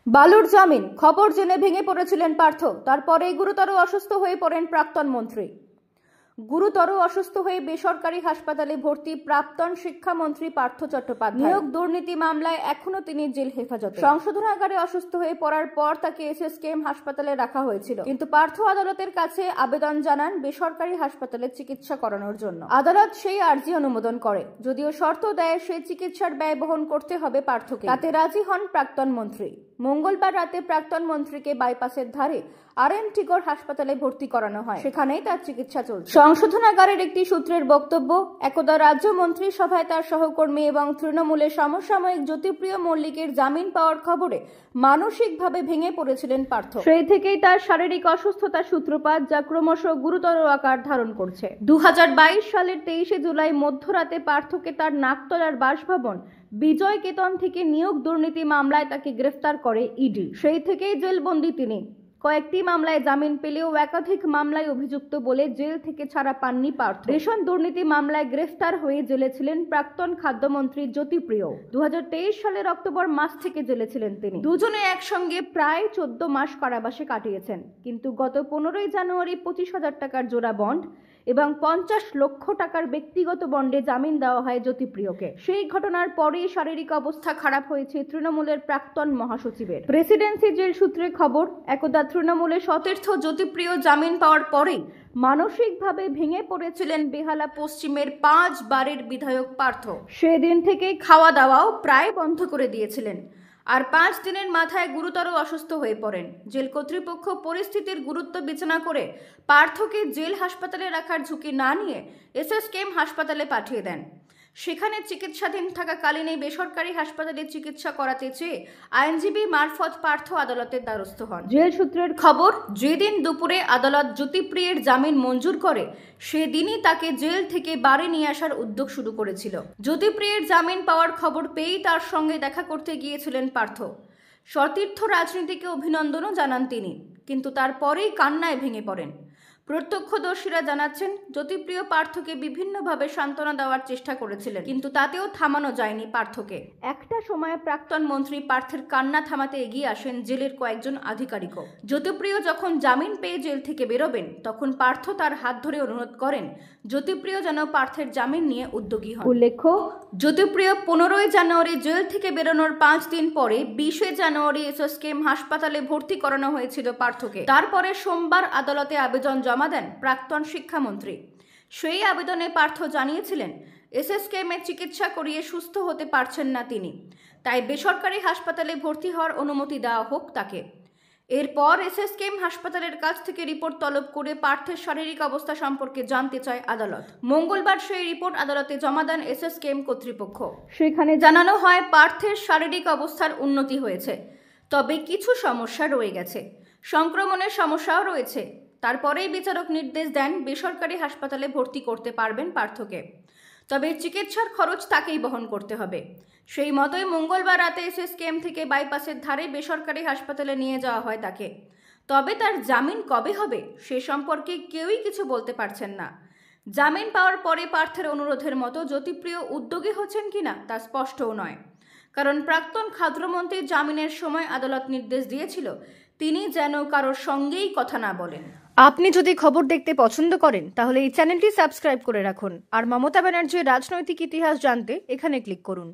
বালুর জামিন খবর জেনে ভেঙে পড়েছিলেন পার্থ। তারপরেই গুরুতর অসুস্থ হয়ে পড়েন প্রাক্তন মন্ত্রী। গুরুতর অসুস্থ হয়ে বেসরকারি হাসপাতালে ভর্তি প্রাক্তন শিক্ষামন্ত্রী পার্থ চট্টোপাধ্যায়। নিয়োগ দুর্নীতি মামলায় এখনো তিনি জেল হেফাজতে। সংশোধনাগারে অসুস্থ হয়ে পড়ার পর তাকে এসএসকেএম হাসপাতালে রাখা হয়েছিল, কিন্তু পার্থ আদালতের কাছে আবেদন জানান বেসরকারি হাসপাতালে চিকিৎসা করানোর জন্য। আদালত সেই আর্জি অনুমোদন করে, যদিও শর্ত দেয় সেই চিকিৎসার ব্যয় বহন করতে হবে পার্থকে। তাতে রাজি হন প্রাক্তন মন্ত্রী। মঙ্গলবার রাতে প্রাক্তন মন্ত্রীকে বাইপাসের ধারে আর.এন.টিগর হাসপাতালে ভর্তি করানো হয়। সেখানেই তার চিকিৎসা চলছে। সংশোধনাগারের একটি সূত্রের বক্তব্য, একদা রাজ্য মন্ত্রিসভায় তার সহকর্মী এবং তৃণমূলের সমসাময়িক জ্যোতিপ্রিয় মল্লিকের জামিন পাওয়ার খবরে মানসিকভাবে ভেঙে পড়েছিলেন পার্থ। সেই থেকেই তার শারীরিক অসুস্থতার সূত্রপাত, যা ক্রমশ গুরুতর আকার ধারণ করছে। 2022 সালের 23শে জুলাই মধ্যরাতে পার্থকে তার নাকতলার বাসভবন বিজয় কেতন থেকে নিয়োগ দুর্নীতি মামলায় তাকে গ্রেফতার করে ইডি। সেই থেকেই জেলবন্দি তিনি। কয়েকটি মামলায় জামিন পেলেও একাধিক মামলায় অভিযুক্ত বলে জেল থেকে ছাড়া পাননি পার্থ। রেশন দুর্নীতি মামলায় গ্রেফতার হয়ে জেলে ছিলেন প্রাক্তন খাদ্যমন্ত্রী জ্যোতিপ্রিয়। 2023 সালের অক্টোবর মাস থেকে জেলে ছিলেন তিনি। দুজনে একসঙ্গে প্রায় 14 মাস কারাবাসে কাটিয়েছেন, কিন্তু গত 15ই জানুয়ারি 25,000 টাকার জোড়া বন্ড এবং 50 লক্ষ টাকার ব্যক্তিগত বন্ডে জামিন দেওয়া হয় জ্যোতিপ্রিয়কে। সেই ঘটনার পরেই শারীরিক অবস্থা খারাপ হয়েছে তৃণমূলের প্রাক্তন মহাসচিবের। প্রেসিডেন্সি জেল সূত্রে খবর, একদা তৃণমূলের সতীর্থ জ্যোতিপ্রিয় জামিন পাওয়ার পরেই মানসিকভাবে ভেঙে পড়েছিলেন বেহালা পশ্চিমের 5 বারের বিধায়ক পার্থ। সেদিন থেকেই খাওয়া দাওয়াও প্রায় বন্ধ করে দিয়েছিলেন, আর 5 দিনের মাথায় গুরুতর অসুস্থ হয়ে পড়েন। জেল কর্তৃপক্ষ পরিস্থিতির গুরুত্ব বিবেচনা করে পার্থকে জেল হাসপাতালে রাখার ঝুঁকি না নিয়ে এসএসকেএম হাসপাতালে পাঠিয়ে দেন। সেখানে চিকিৎসাধীন থাকাকালীনই বেসরকারি হাসপাতালে চিকিৎসা করাতে চেয়ে আইনজীবী মারফত পার্থ আদালতের দ্বারস্থ হন। জেল সূত্রের খবর, যেদিন দুপুরে আদালত জ্যোতিপ্রিয়ের জামিন মঞ্জুর করে, সেদিনই তাকে জেল থেকে বাড়ি নিয়ে আসার উদ্যোগ শুরু করেছিল। জ্যোতিপ্রিয়ের জামিন পাওয়ার খবর পেয়েই তার সঙ্গে দেখা করতে গিয়েছিলেন পার্থ। সতীর্থ রাজনীতিকে অভিনন্দনও জানান তিনি, কিন্তু তারপরেই কান্নায় ভেঙে পড়েন। প্রত্যক্ষদর্শীরা জানাচ্ছেন, জ্যোতিপ্রিয় পার্থকে বিভিন্নভাবে সান্ত্বনা দেওয়ার চেষ্টা করেছিলেন, কিন্তু তাতেও থামানো যায়নি পার্থকে। একটা সময় প্রাক্তন মন্ত্রী পার্থের কান্না থামাতে এগিয়ে আসেন জেলের কয়েকজন আধিকারিকও। জ্যোতিপ্রিয় যখন জামিন পেয়ে জেল থেকে বেরোবেন, তখন পার্থ তার হাত ধরে অনুরোধ করেন জ্যোতিপ্রিয় যেন পার্থের জামিন নিয়ে উদ্যোগী হন। উল্লেখ্য, জ্যোতিপ্রিয় 15ই জানুয়ারি জেল থেকে বেরোনোর 5 দিন পরে 20শে জানুয়ারি এসএসকেএম হাসপাতালে ভর্তি করানো হয়েছিল পার্থকে। তারপরে সোমবার আদালতে আবেদন জমা দেন প্রাক্তন শিক্ষামন্ত্রী। সেই আবেদনে পার্থ জানিয়েছিলেন এসএসকেএমে চিকিৎসা করিয়ে সুস্থ হতে পারছেন না তিনি, তাই বেসরকারি হাসপাতালে ভর্তি হওয়ার অনুমতি দেওয়া হোক তাকে। এরপর এসএসকেএম হাসপাতালের কাছ থেকে রিপোর্ট তলব করে পার্থের শারীরিক অবস্থা সম্পর্কে জানতে চায় আদালত। মঙ্গলবার সেই রিপোর্ট আদালতে জমা দেন এসএসকেএম কর্তৃপক্ষ। সেখানে জানানো হয় পার্থের শারীরিক অবস্থার উন্নতি হয়েছে, তবে কিছু সমস্যা রয়ে গেছে, সংক্রমণের সমস্যাও রয়েছে। তারপরেই বিচারক নির্দেশ দেন বেসরকারি হাসপাতালে ভর্তি করতে পারবেন পার্থকে, তবে চিকিৎসার খরচ তাকেই বহন করতে হবে। সেই মতোই মঙ্গলবার রাতে এসএসকেএম থেকে বাইপাসের ধারে বেসরকারি হাসপাতালে নিয়ে যাওয়া হয় তাকে। তবে তার জামিন কবে হবে সে সম্পর্কে কেউই কিছু বলতে পারছেন না। জামিন পাওয়ার পরে পার্থের অনুরোধের মতো জ্যোতিপ্রিয় উদ্যোগী হচ্ছেন কিনা তা স্পষ্টও নয়, কারণ প্রাক্তন খাদ্যমন্ত্রী জামিনের সময় আদালত নির্দেশ দিয়েছিল তিনি যেন কারোর সঙ্গেই কথা না বলেন। আপনি যদি খবর দেখতে পছন্দ করেন, তাহলে এই চ্যানেলটি সাবস্ক্রাইব করে রাখুন, আর মমতা ব্যানার্জির রাজনৈতিক ইতিহাস জানতে এখানে ক্লিক করুন।